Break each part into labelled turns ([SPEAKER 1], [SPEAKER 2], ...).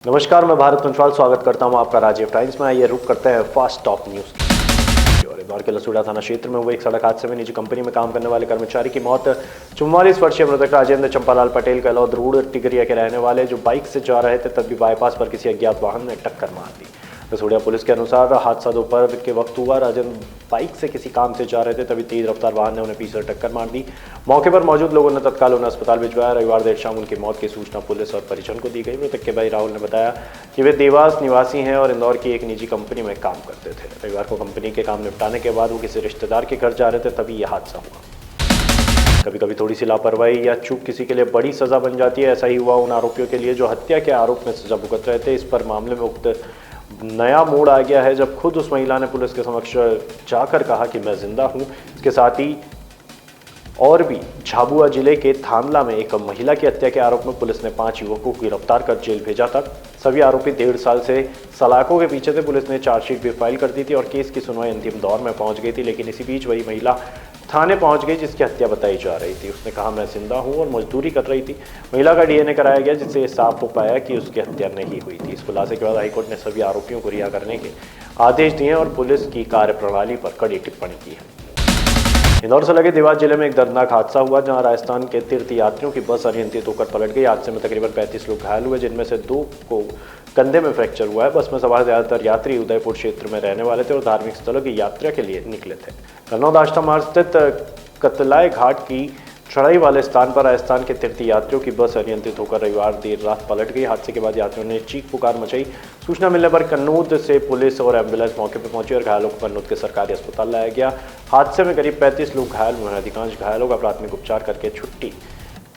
[SPEAKER 1] नमस्कार, मैं भारत पंचवाल स्वागत करता हूं आपका राजीव टाइम्स में। आइए रुक करते हैं फास्ट टॉप न्यूज की। और इंदौर के लसूड़ा थाना क्षेत्र में हुए एक सड़क हादसे में निजी कंपनी में काम करने वाले कर्मचारी की मौत। 44 वर्षीय मृतक राजेंद्र चंपालाल पटेल कलौद रोड टिगरिया के रहने वाले जो बाइक से जा रहे थे, तभी बाईपास पर किसी अज्ञात वाहन ने टक्कर मार दी। लसूड़िया पुलिस के अनुसार हादसा दोपहर के वक्त हुआ। राजेंद्र बाइक से किसी काम से जा रहे थे, तभी तेज रफ्तार वाहन ने उन्हें पीछे से टक्कर मार दी। मौके पर मौजूद लोगों ने तत्काल उन्हें अस्पताल भिजवाया। रविवार देर शाम उनकी मौत की सूचना पुलिस और परिजन को दी गई। मृतक के भाई राहुल ने बताया कि वे देवास निवासी हैं और इंदौर की एक निजी कंपनी में काम करते थे। रविवार को कंपनी के काम निपटाने के बाद वो किसी रिश्तेदार के घर जा रहे थे, तभी यह हादसा हुआ। कभी कभी थोड़ी सी लापरवाही या चूक किसी के लिए बड़ी सजा बन जाती है। ऐसा ही हुआ उन आरोपियों के लिए जो हत्या के आरोप में सजा भुगत रहे थे। इस पर मामले में उक्त नया मोड़ आ गया है जब खुद उस महिला ने पुलिस के समक्ष जाकर कहा कि मैं जिंदा हूं। इसके साथ ही और भी झाबुआ जिले के थानला में एक महिला की हत्या के आरोप में पुलिस ने 5 युवकों को गिरफ्तार कर जेल भेजा था। सभी आरोपी 1.5 साल से सलाखों के पीछे थे। पुलिस ने चार्जशीट भी फाइल कर दी थी और केस की सुनवाई अंतिम दौर में पहुंच गई थी। लेकिन इसी बीच वही महिला थाने पहुंच गई जिसकी हत्या बताई जा रही थी। उसने कहा मैं जिंदा हूं और मजदूरी कर रही थी। महिला का डीएनए कराया गया जिससे साफ हो पाया कि उसकी हत्या नहीं हुई थी। इस खुलासे के बाद हाईकोर्ट ने सभी आरोपियों को रिहा करने के आदेश दिए और पुलिस की कार्यप्रणाली पर कड़ी टिप्पणी की है। इंदौर से लगे देवास जिले में एक दर्दनाक हादसा हुआ जहां राजस्थान के तीर्थ यात्रियों की बस अनियंत्रित होकर पलट गई। हादसे में तकरीबन 35 लोग घायल हुए, जिनमें से 2 को कंधे में फ्रैक्चर हुआ है। बस में सवार ज्यादातर यात्री उदयपुर क्षेत्र में रहने वाले थे और धार्मिक स्थलों की यात्रा के लिए निकले थे। कन्नौद आष्टा मार्ग स्थित कतलाय घाट की चढ़ाई वाले स्थान पर राजस्थान के तीर्थ यात्रियों की बस अनियंत्रित होकर रविवार देर रात पलट गई। हादसे के बाद यात्रियों ने चीख पुकार मचाई। सूचना मिलने पर कन्नौद से पुलिस और एम्बुलेंस मौके पर पहुंची और घायलों को कन्नौद के सरकारी अस्पताल लाया गया। हादसे में करीब 35 लोग घायल हुए हैं। अधिकांश घायलों का प्राथमिक उपचार करके छुट्टी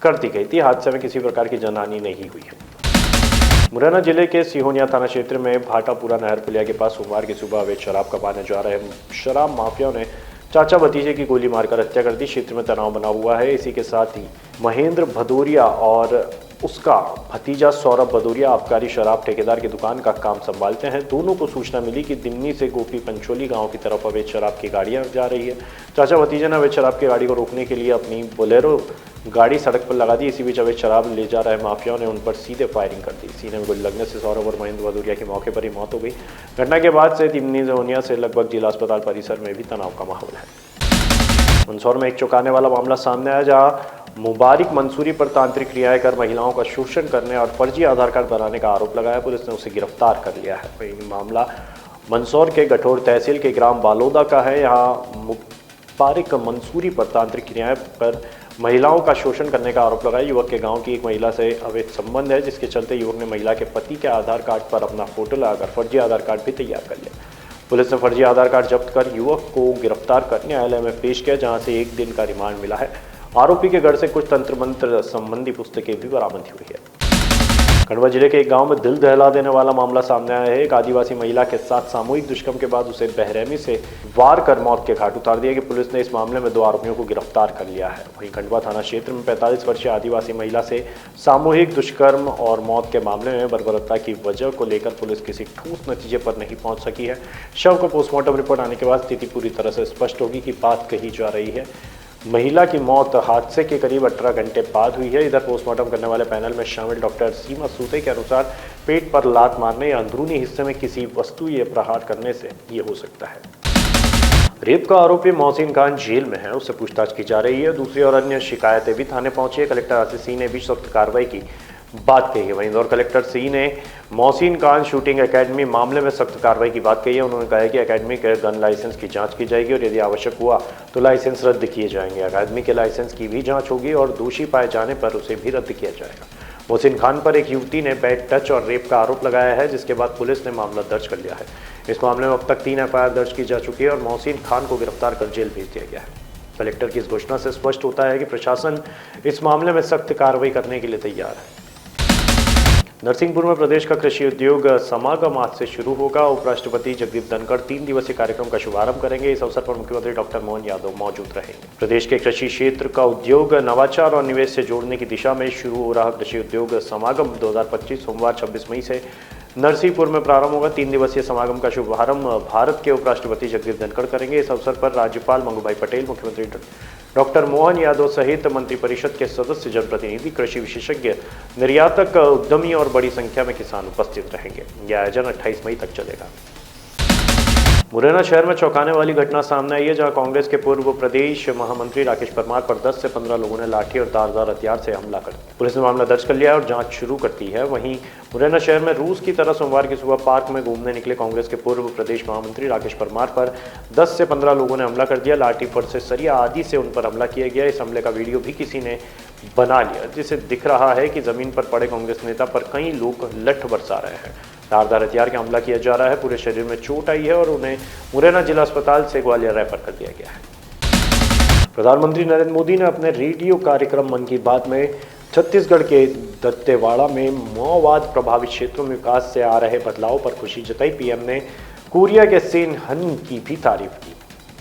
[SPEAKER 1] कर दी गई थी। हादसे में किसी प्रकार की जनहानि नहीं हुई है। मुरैना जिले के सिहोनिया थाना क्षेत्र में भाटापुरा नहर पुलिया के पास सोमवार की सुबह अवैध शराब कमाने जा रहे शराब माफियाओं ने चाचा भतीजे की गोली मारकर हत्या कर दी। क्षेत्र में तनाव बना हुआ है। इसी के साथ ही महेंद्र भदौरिया और उसका भतीजा सौरभ भदौरिया आबकारी शराब ठेकेदार की दुकान का काम संभालते हैं। दोनों को सूचना मिली कि दिमनी से गोपी पंचोली गांव की तरफ अवैध शराब की गाड़ियां जा रही है। चाचा भतीजे ने अवैध शराब की गाड़ी को रोकने के लिए अपनी बोलेरो गाड़ी सड़क पर लगा दी। इसी बीच अवैध शराब ले जा रहे माफियाओं ने उन पर सीधे फायरिंग कर दी। सीने में गोली लगने से सौरभ और महेंद्र भदौरिया की मौके पर ही मौत हो गई। घटना के बाद से दिमनी सोनिया से लगभग जिला अस्पताल परिसर में भी तनाव का माहौल है। मंदसौर में एक चौंकाने वाला मामला सामने आया जहां मुबारिक मंसूरी पर तांत्रिक क्रियाएं कर महिलाओं का शोषण करने और फर्जी आधार कार्ड बनाने का आरोप लगाया। पुलिस ने उसे गिरफ्तार कर लिया है। वही मामला मंदसौर के गठोर तहसील के ग्राम बालोदा का है। यहाँ मुबारिक मंसूरी पर तांत्रिक क्रियाएं कर महिलाओं का शोषण करने का आरोप लगाया। युवक के गांव की एक महिला से अवैध संबंध है, जिसके चलते युवक ने महिला के पति के आधार कार्ड पर अपना फोटो लगाकर फर्जी आधार कार्ड भी तैयार कर लिया। पुलिस ने फर्जी आधार कार्ड जब्त कर युवक को गिरफ्तार कर न्यायालय में पेश किया, जहां से 1 दिन का रिमांड मिला है। आरोपी के घर से कुछ तंत्र मंत्र संबंधी पुस्तकें भी बरामद हुई है। खंडवा जिले के एक गांव में दिल दहला देने वाला मामला सामने आया है। एक आदिवासी महिला के साथ सामूहिक दुष्कर्म के बाद उसे बेरहमी से वार कर मौत के घाट उतार दिया कि पुलिस ने इस मामले में 2 आरोपियों को गिरफ्तार कर लिया है। वहीं खंडवा थाना क्षेत्र में 45 वर्षीय आदिवासी महिला से सामूहिक दुष्कर्म और मौत के मामले में बर्बरता की वजह को लेकर पुलिस किसी ठोस नतीजे पर नहीं पहुंच सकी है। शव को पोस्टमार्टम रिपोर्ट आने के बाद स्थिति पूरी तरह से स्पष्ट होगी कि बात कही जा रही है। महिला की मौत हादसे के करीब 18 घंटे बाद हुई है। इधर पोस्टमार्टम करने वाले पैनल में शामिल डॉक्टर सीमा सूते के अनुसार पेट पर लात मारने या अंदरूनी हिस्से में किसी वस्तु या प्रहार करने से ये हो सकता है। रेप का आरोपी मोहसिन खान जेल में है, उससे पूछताछ की जा रही है। दूसरी और अन्य शिकायतें भी थाने पहुंची है। कलेक्टर आशीष सिंह ने भी सख्त कार्रवाई की बात कही है। वहीं इंदौर कलेक्टर सिंह ने मोहसिन खान शूटिंग एकेडमी मामले में सख्त कार्रवाई की बात कही है। उन्होंने कहा है कि एकेडमी के गन लाइसेंस की जांच की जाएगी और यदि आवश्यक हुआ तो लाइसेंस रद्द किए जाएंगे। अकादमी के लाइसेंस की भी जांच होगी और दोषी पाए जाने पर उसे भी रद्द किया जाएगा। मोहसिन खान पर एक युवती ने बैड टच और रेप का आरोप लगाया है, जिसके बाद पुलिस ने मामला दर्ज कर लिया है। इस मामले में अब तक 3 एफआईआर दर्ज की जा चुकी है और मोहसिन खान को गिरफ्तार कर जेल भेज दिया गया है। कलेक्टर की इस घोषणा से स्पष्ट होता है कि प्रशासन इस मामले में सख्त कार्रवाई करने के लिए तैयार है। नरसिंहपुर में प्रदेश का कृषि उद्योग समागम आज से शुरू होगा। उपराष्ट्रपति जगदीप धनखड़ 3 दिवसीय कार्यक्रम का शुभारंभ करेंगे। इस अवसर पर मुख्यमंत्री डॉक्टर मोहन यादव मौजूद रहेंगे। प्रदेश के कृषि क्षेत्र का उद्योग नवाचार और निवेश से जोड़ने की दिशा में शुरू हो रहा कृषि उद्योग समागम 2025 सोमवार 26 मई से नरसिंहपुर में प्रारंभ होगा। 3 दिवसीय समागम का शुभारंभ भारत के उपराष्ट्रपति जगदीप धनखड़ करेंगे। इस अवसर पर राज्यपाल मंगूभाई पटेल, मुख्यमंत्री डॉक्टर मोहन यादव सहित मंत्रिपरिषद के सदस्य, जनप्रतिनिधि, कृषि विशेषज्ञ, निर्यातक, उद्यमी और बड़ी संख्या में किसान उपस्थित रहेंगे। यह आयोजन 28 मई तक चलेगा। मुरैना शहर में चौंकाने वाली घटना सामने आई है, जहां कांग्रेस के पूर्व प्रदेश महामंत्री राकेश परमार पर 10 से 15 लोगों ने लाठी और धारदार हथियार से हमला कर दिया। पुलिस ने मामला दर्ज कर लिया है और जांच शुरू कर दी है। वहीं मुरैना शहर में रूस की तरह सोमवार की सुबह पार्क में घूमने निकले कांग्रेस के पूर्व प्रदेश महामंत्री राकेश परमार पर 10 से 15 लोगों ने हमला कर दिया। लाठी, फरसे, सरिया आदि से उन पर हमला किया गया। इस हमले का वीडियो भी किसी ने बना लिया, जिससे दिख रहा है कि जमीन पर पड़े कांग्रेस नेता पर कई लोग लठ बरसा रहे हैं। धारदार हथियार का हमला किया जा रहा है। पूरे शरीर में चोट आई है और उन्हें मुरैना जिला अस्पताल से ग्वालियर रेफर कर दिया गया है। प्रधानमंत्री नरेंद्र मोदी ने अपने रेडियो कार्यक्रम मन की बात में छत्तीसगढ़ के दंतेवाड़ा में माओवाद प्रभावित क्षेत्रों में विकास से आ रहे बदलाव पर खुशी जताई। पीएम ने कोरिया के सेनहन की भी तारीफ की।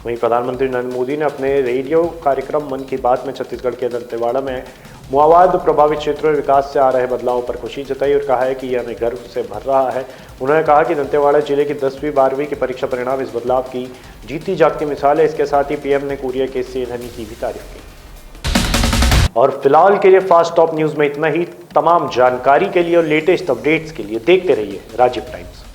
[SPEAKER 1] वहीं प्रधानमंत्री नरेंद्र मोदी ने अपने रेडियो कार्यक्रम मन की बात में छत्तीसगढ़ के दंतेवाड़ा में माओवाद प्रभावित क्षेत्रों में विकास से आ रहे बदलावों पर खुशी जताई और कहा है कि यह हमें गर्व से भर रहा है। उन्होंने कहा कि दंतेवाड़ा जिले की 10वीं 12वीं की परीक्षा परिणाम इस बदलाव की जीती जागती मिसाल है। इसके साथ ही पीएम ने कोरिया के सेनहनी की भी तारीफ की। और फिलहाल के लिए फास्ट टॉप न्यूज में इतना ही। तमाम जानकारी के लिए और लेटेस्ट अपडेट्स के लिए देखते रहिए राजीव टाइम्स।